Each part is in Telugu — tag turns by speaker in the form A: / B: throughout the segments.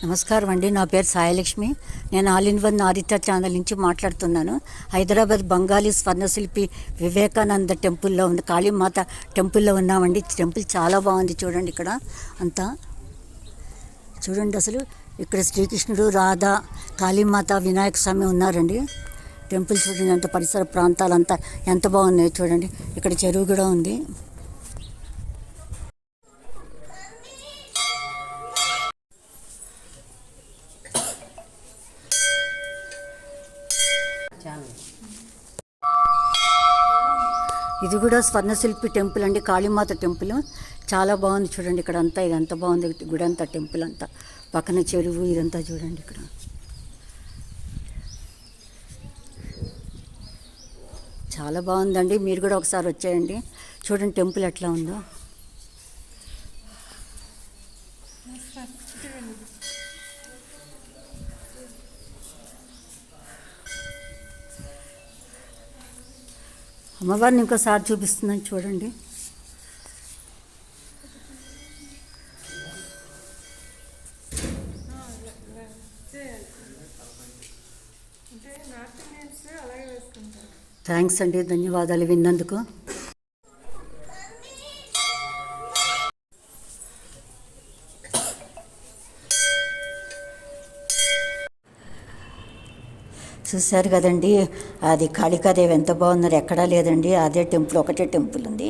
A: నమస్కారం అండి. నా పేరు సాయిలక్ష్మి. నేను all in one Aditya channel నుంచి మాట్లాడుతున్నాను. హైదరాబాద్ బంగాళీ స్వర్ణశిల్పి వివేకానంద టెంపుల్లో ఉంది, కాళీమాత టెంపుల్లో ఉన్నామండి. టెంపుల్ చాలా బాగుంది. చూడండి, ఇక్కడ అంతా చూడండి. అసలు ఇక్కడ శ్రీకృష్ణుడు, రాధ, కాళీమాత, వినాయక స్వామి ఉన్నారండి. టెంపుల్ చూడండి, అంత పరిసర ప్రాంతాలంతా ఎంత బాగున్నాయో చూడండి. ఇక్కడ చెరువు కూడా ఉంది. ఇది కూడా స్వర్ణశిల్పి టెంపుల్ అండి, కాళీమాత టెంపుల్. చాలా బాగుంది చూడండి. ఇక్కడ అంతా ఇదంతా బాగుంది, గుడి అంతా, టెంపుల్ అంతా, పక్కన చెరువు, ఇదంతా చూడండి. ఇక్కడ చాలా బాగుందండి. మీరు కూడా ఒకసారి వచ్చేయండి, చూడండి టెంపుల్ ఎట్లా ఉందో. అమ్మవారిని ఇంకోసారి చూపిస్తున్నాను చూడండి. థ్యాంక్స్ అండి, ధన్యవాదాలు విన్నందుకు. చూశారు కదండి, అది కాళికాదేవి ఎంత బాగున్నారు, ఎక్కడా లేదండి. అదే టెంపుల్, ఒకటే టెంపుల్ ఉంది.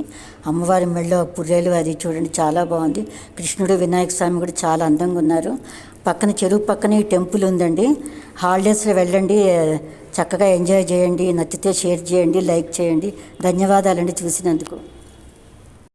A: అమ్మవారి మెళ్ళో పుర్రెలు అది చూడండి, చాలా బాగుంది. కృష్ణుడు, వినాయక స్వామి కూడా చాలా అందంగా ఉన్నారు. పక్కన చెరువు పక్కనే ఈ టెంపుల్ ఉందండి. హాలిడేస్లో వెళ్ళండి, చక్కగా ఎంజాయ్ చేయండి. నచ్చితే షేర్ చేయండి, లైక్ చేయండి. ధన్యవాదాలండి చూసినందుకు.